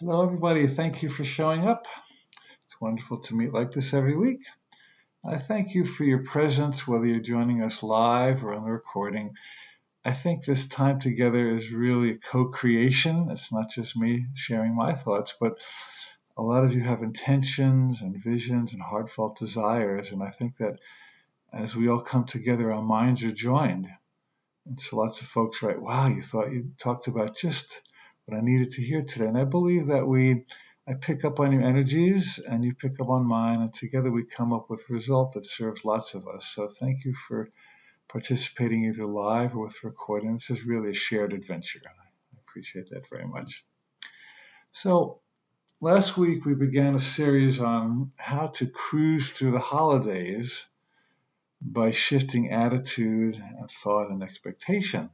Hello, everybody. Thank you for showing up. It's wonderful to meet like this every week. I thank you for your presence, whether you're joining us live or on the recording. I think this time together is really a co-creation. It's not just me sharing my thoughts, but a lot of you have intentions and visions and heartfelt desires. And I think that as we all come together, our minds are joined. And so lots of folks write, wow, you thought you talked about just what I needed to hear today. And I believe that I pick up on your energies and you pick up on mine, and together we come up with a result that serves lots of us. So thank you for participating either live or with recording. This is really a shared adventure. I appreciate that very much. So last week we began a series on how to cruise through the holidays by shifting attitude and thought and expectation.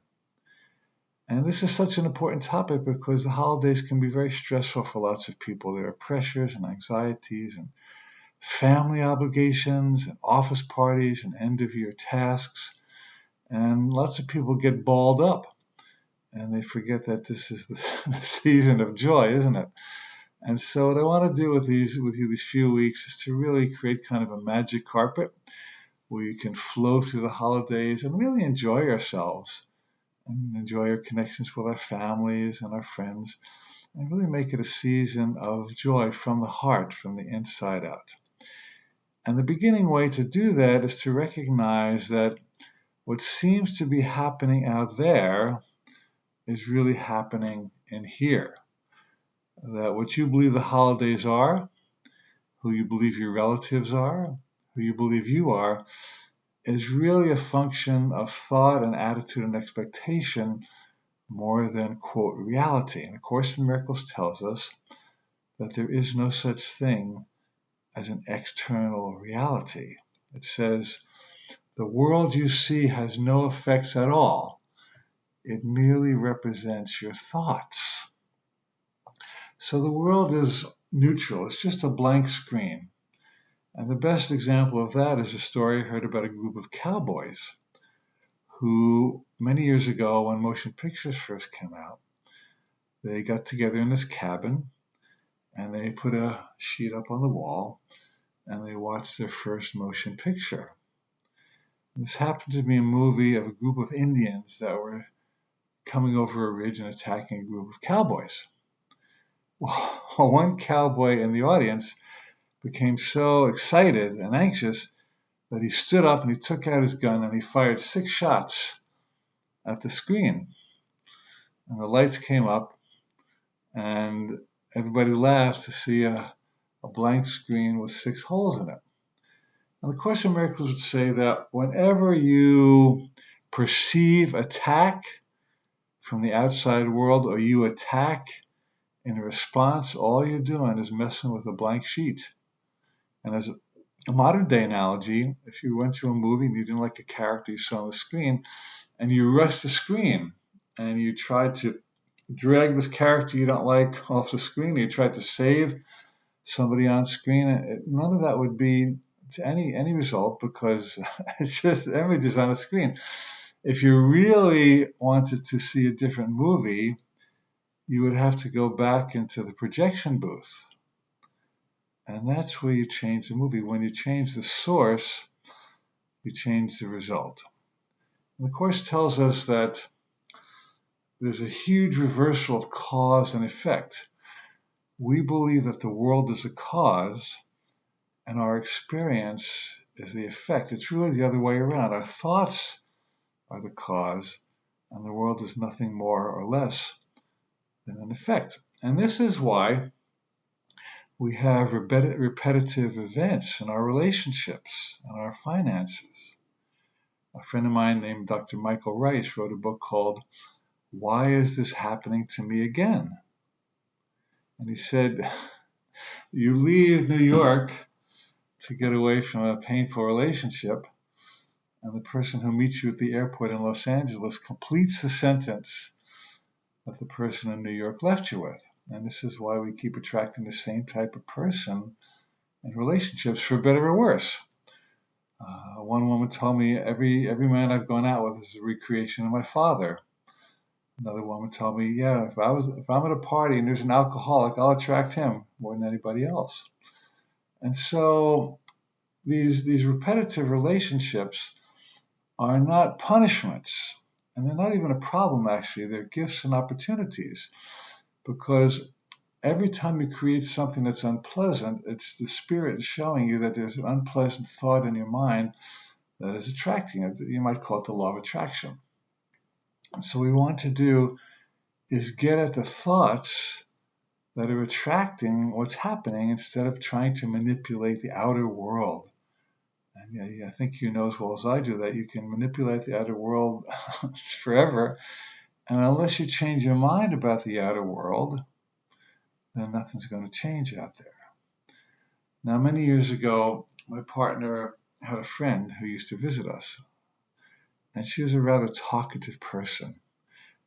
And this is such an important topic because the holidays can be very stressful for lots of people. There are pressures and anxieties and family obligations and office parties and end of year tasks. And lots of people get balled up and they forget that this is the season of joy, isn't it? And so what I want to do with you these few weeks is to really create kind of a magic carpet where you can flow through the holidays and really enjoy ourselves and enjoy our connections with our families and our friends, and really make it a season of joy from the heart, from the inside out. And the beginning way to do that is to recognize that what seems to be happening out there is really happening in here. That what you believe the holidays are, who you believe your relatives are, who you believe you are, is really a function of thought and attitude and expectation more than, quote, reality. And A Course in Miracles tells us that there is no such thing as an external reality. It says, the world you see has no effects at all. It merely represents your thoughts. So the world is neutral. It's just a blank screen. And the best example of that is a story I heard about a group of cowboys who, many years ago, when motion pictures first came out, they got together in this cabin and they put a sheet up on the wall and they watched their first motion picture. This happened to be a movie of a group of Indians that were coming over a ridge and attacking a group of cowboys. Well, one cowboy in the audience became so excited and anxious that he stood up and he took out his gun and he fired 6 shots at the screen. And the lights came up and everybody laughed to see a blank screen with 6 holes in it. And the Course in Miracles would say that whenever you perceive attack from the outside world or you attack in response, all you're doing is messing with a blank sheet. And as a modern day analogy, if you went to a movie and you didn't like a character you saw on the screen and you rushed the screen and you tried to drag this character you don't like off the screen, you tried to save somebody on screen, none of that would be to any result because it's just images on a screen. If you really wanted to see a different movie, you would have to go back into the projection booth. And that's where you change the movie. When you change the source, you change the result. And the Course tells us that there's a huge reversal of cause and effect. We believe that the world is a cause and our experience is the effect. It's really the other way around. Our thoughts are the cause and the world is nothing more or less than an effect. And this is why we have repetitive events in our relationships and our finances. A friend of mine named Dr. Michael Rice wrote a book called Why Is This Happening to Me Again? And he said, you leave New York to get away from a painful relationship, and the person who meets you at the airport in Los Angeles completes the sentence that the person in New York left you with. And this is why we keep attracting the same type of person in relationships, for better or worse. One woman told me every man I've gone out with is a recreation of my father. Another woman told me, yeah, if I'm at a party and there's an alcoholic, I'll attract him more than anybody else. And so these repetitive relationships are not punishments, and they're not even a problem, actually. They're gifts and opportunities, because every time you create something that's unpleasant, it's the spirit showing you that there's an unpleasant thought in your mind that is attracting it. You might call it the law of attraction. And so what we want to do is get at the thoughts that are attracting what's happening instead of trying to manipulate the outer world. And I think you know as well as I do that you can manipulate the outer world forever. And unless you change your mind about the outer world, then nothing's going to change out there. Now, many years ago, my partner had a friend who used to visit us. And she was a rather talkative person,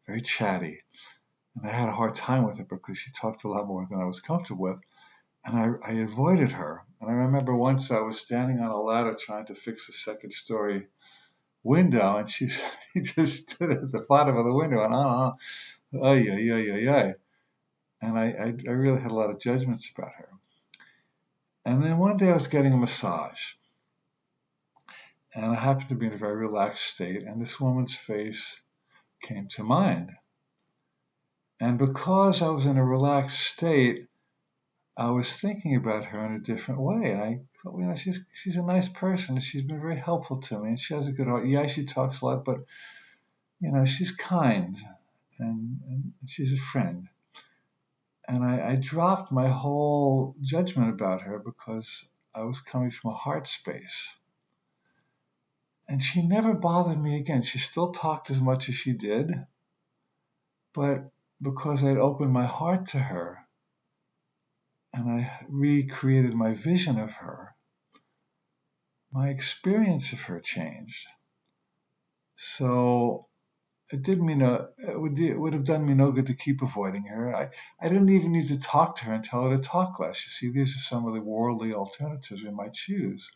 very chatty. And I had a hard time with her because she talked a lot more than I was comfortable with. And I avoided her. And I remember once I was standing on a ladder trying to fix a second story window, and she just stood at the bottom of the window and ay, ay, ay, ay, ay. And I really had a lot of judgments about her. And then one day I was getting a massage, and I happened to be in a very relaxed state, and this woman's face came to mind. And because I was in a relaxed state, I was thinking about her in a different way. And I thought, she's a nice person. She's been very helpful to me, and she has a good heart. Yeah, she talks a lot, but she's kind, and she's a friend. And I dropped my whole judgment about her because I was coming from a heart space. And she never bothered me again. She still talked as much as she did, but because I'd opened my heart to her and I recreated my vision of her, my experience of her changed. So it would have done me no good to keep avoiding her. I didn't even need to talk to her and tell her to talk less. You see, these are some of the worldly alternatives we might choose.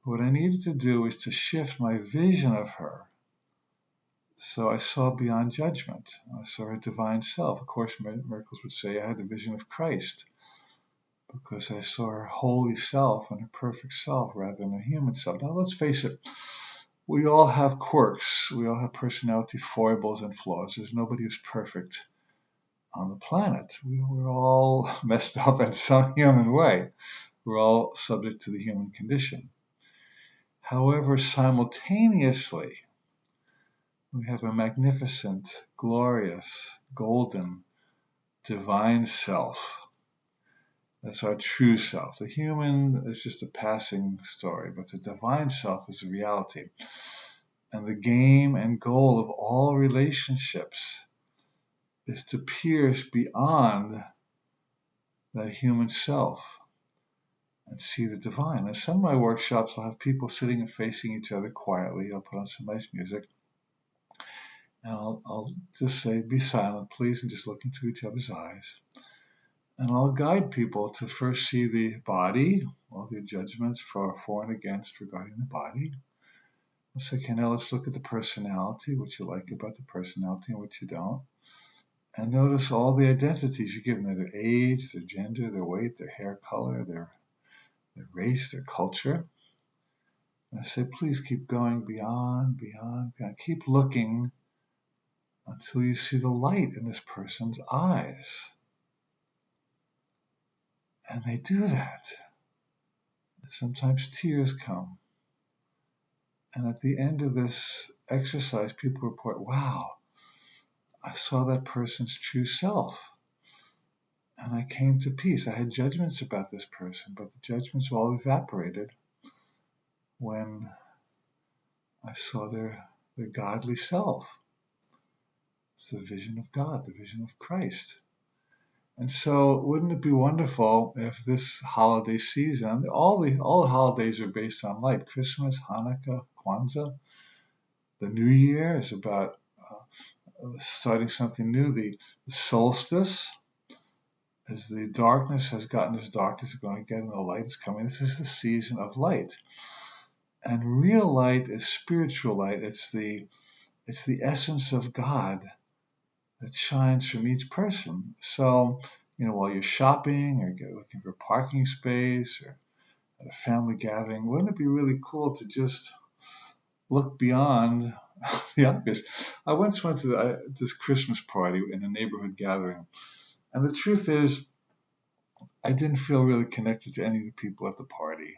What I needed to do was to shift my vision of her. So I saw beyond judgment. I saw her divine self. Of course, miracles would say I had the vision of Christ because I saw her holy self and her perfect self rather than a human self. Now, let's face it. We all have quirks. We all have personality foibles and flaws. There's nobody who's perfect on the planet. We're all messed up in some human way. We're all subject to the human condition. However, simultaneously, we have a magnificent, glorious, golden, divine self. That's our true self. The human is just a passing story, but the divine self is a reality. And the game and goal of all relationships is to pierce beyond that human self and see the divine. In some of my workshops, I'll have people sitting and facing each other quietly. I'll put on some nice music. And I'll just say, be silent, please, and just look into each other's eyes. And I'll guide people to first see the body, all their judgments for and against regarding the body. I'll say, okay, now let's look at the personality, what you like about the personality and what you don't. And notice all the identities you give them, their age, their gender, their weight, their hair color, their race, their culture. And I say, please keep going beyond, beyond, beyond. Keep looking until you see the light in this person's eyes. And they do that. Sometimes tears come. And at the end of this exercise, people report, wow, I saw that person's true self. And I came to peace. I had judgments about this person, but the judgments all evaporated when I saw their godly self. It's the vision of God, the vision of Christ. And so wouldn't it be wonderful if this holiday season, all the holidays are based on light. Christmas, Hanukkah, Kwanzaa. The New Year is about starting something new. The solstice, as the darkness has gotten as dark as it's going to get and the light is coming, this is the season of light. And real light is spiritual light. It's the essence of God that shines from each person. So, while you're shopping or looking for a parking space or at a family gathering, wouldn't it be really cool to just look beyond the obvious? I once went to this Christmas party in a neighborhood gathering, and the truth is, I didn't feel really connected to any of the people at the party.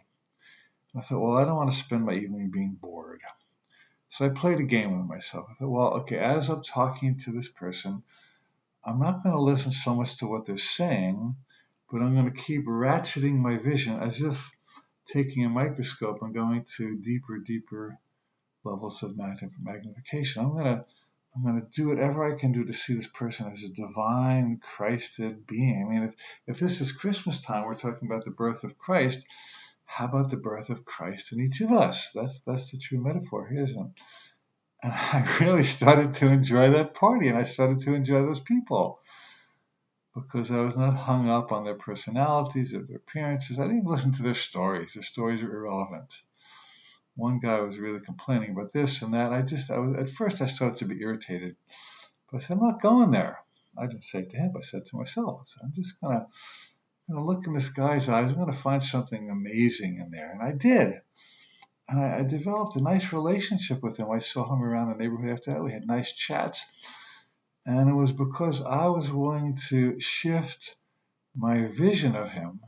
I thought, well, I don't want to spend my evening being bored. So I played a game with myself. I thought, well, okay, as I'm talking to this person, I'm not going to listen so much to what they're saying, but I'm going to keep ratcheting my vision as if taking a microscope and going to deeper levels of magnification. I'm gonna do whatever I can do to see this person as a divine, Christed being. I mean, if this is Christmas time, we're talking about the birth of Christ. How about the birth of Christ in each of us? That's the true metaphor here, isn't it? And I really started to enjoy that party, and I started to enjoy those people because I was not hung up on their personalities or their appearances. I didn't even listen to their stories. Their stories were irrelevant. One guy was really complaining about this and that. At first I started to be irritated, but I said, I'm not going there. I didn't say it to him. I said to myself, I'm just gonna look in this guy's eyes. I'm gonna find something amazing in there, and I did. And I developed a nice relationship with him. I saw him around the neighborhood after that. We had nice chats, and it was because I was willing to shift my vision of him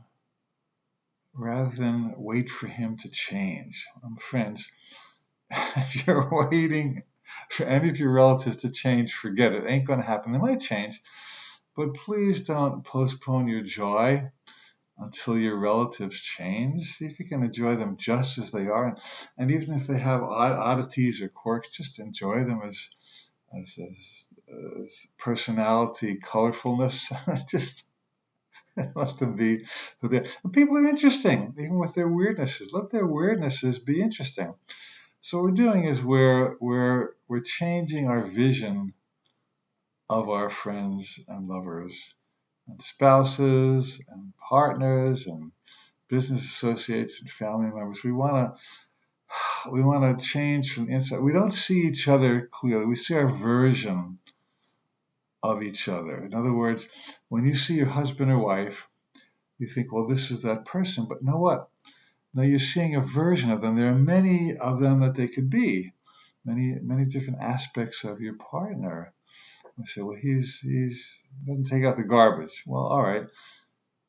rather than wait for him to change. Friends, if you're waiting for any of your relatives to change, forget it. It ain't going to happen. They might change, but please don't postpone your joy until your relatives change. See if you can enjoy them just as they are, and even if they have oddities or quirks, just enjoy them as personality, colorfulness. Just let them be who they are. And people are interesting, even with their weirdnesses. Let their weirdnesses be interesting. So what we're doing is we're changing our vision of our friends and lovers and spouses and partners and business associates and family members. We want to change from the inside. We don't see each other clearly. We see our version of each other. In other words, when you see your husband or wife, you think, well, this is that person. But know what? Now you're seeing a version of them. There are many of them that they could be. Many different aspects of your partner. I say, well, he doesn't take out the garbage. Well, all right,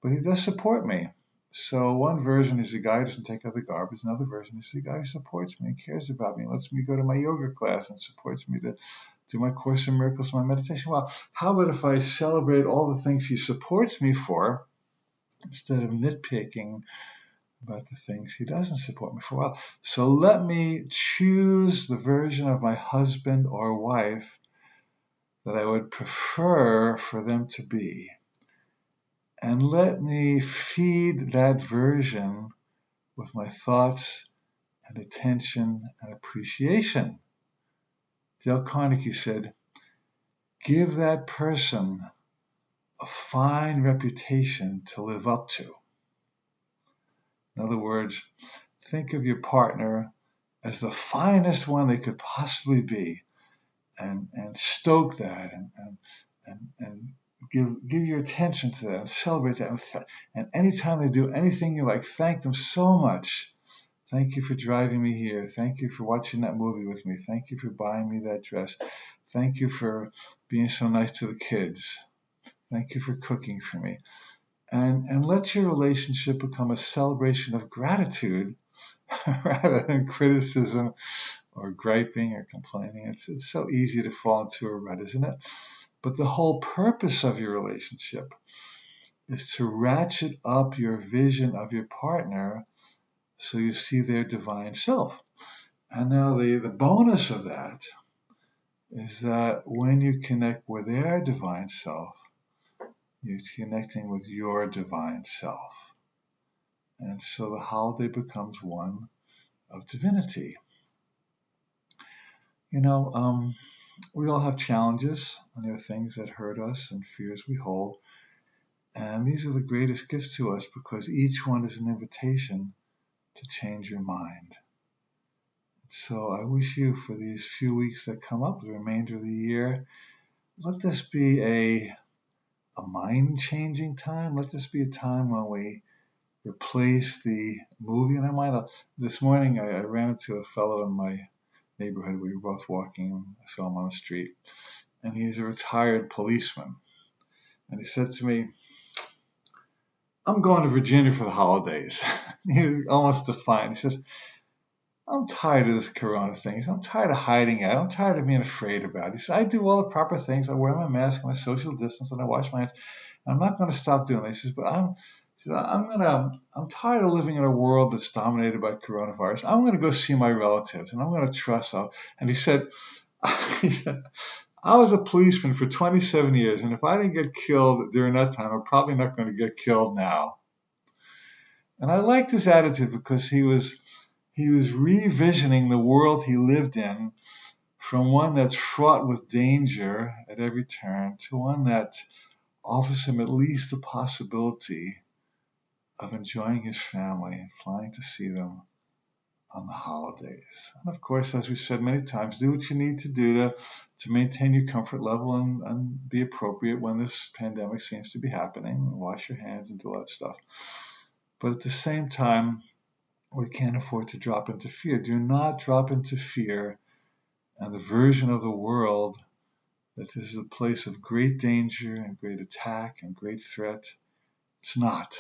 but he does support me. So one version is the guy who doesn't take out the garbage. Another version is the guy who supports me and cares about me and lets me go to my yoga class and supports me to do my Course in Miracles, my meditation. Well, how about if I celebrate all the things he supports me for instead of nitpicking about the things he doesn't support me for? Well, so let me choose the version of my husband or wife that I would prefer for them to be. And let me feed that version with my thoughts and attention and appreciation. Dale Carnegie said, give that person a fine reputation to live up to. In other words, think of your partner as the finest one they could possibly be, and stoke that, and give your attention to that, and celebrate that. And anytime they do anything you like, thank them so much. Thank you for driving me here. Thank you for watching that movie with me. Thank you for buying me that dress. Thank you for being so nice to the kids. Thank you for cooking for me. And let your relationship become a celebration of gratitude rather than criticism or griping or complaining. It's so easy to fall into a rut, isn't it? But the whole purpose of your relationship is to ratchet up your vision of your partner so you see their divine self. And now the bonus of that is that when you connect with their divine self, you're connecting with your divine self. And so the holiday becomes one of divinity. We all have challenges, and there are things that hurt us and fears we hold. And these are the greatest gifts to us because each one is an invitation to change your mind. So I wish you, for these few weeks that come up, the remainder of the year, let this be a mind-changing time. Let this be a time when we replace the movie. And this morning I ran into a fellow in my neighborhood. We were both walking. I saw him on the street. And he's a retired policeman. And he said to me, I'm going to Virginia for the holidays. He was almost defiant. He says, I'm tired of this corona thing. I'm tired of hiding out. I'm tired of being afraid about it. He said, I do all the proper things. I wear my mask and I social distance and I wash my hands. I'm not going to stop doing this. He says, but I'm tired of living in a world that's dominated by coronavirus. I'm going to go see my relatives and I'm going to trust out. And he said, he said, I was a policeman for 27 years, and if I didn't get killed during that time, I'm probably not going to get killed now. And I liked his attitude because he was revisioning the world he lived in from one that's fraught with danger at every turn to one that offers him at least the possibility of enjoying his family and flying to see them on the holidays. And of course, as we've said many times, do what you need to do to maintain your comfort level and be appropriate when this pandemic seems to be happening. Wash your hands and do all that stuff. But at the same time, we can't afford to drop into fear. Do not drop into fear and the version of the world that this is a place of great danger and great attack and great threat. It's not.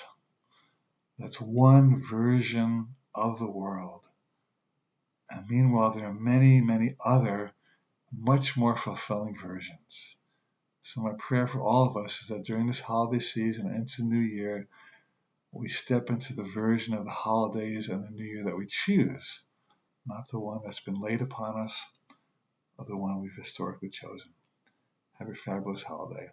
That's one version of the world. And meanwhile, there are many, many other much more fulfilling versions. So my prayer for all of us is that during this holiday season and into the new year, we step into the version of the holidays and the new year that we choose, not the one that's been laid upon us or the one we've historically chosen. Have a fabulous holiday.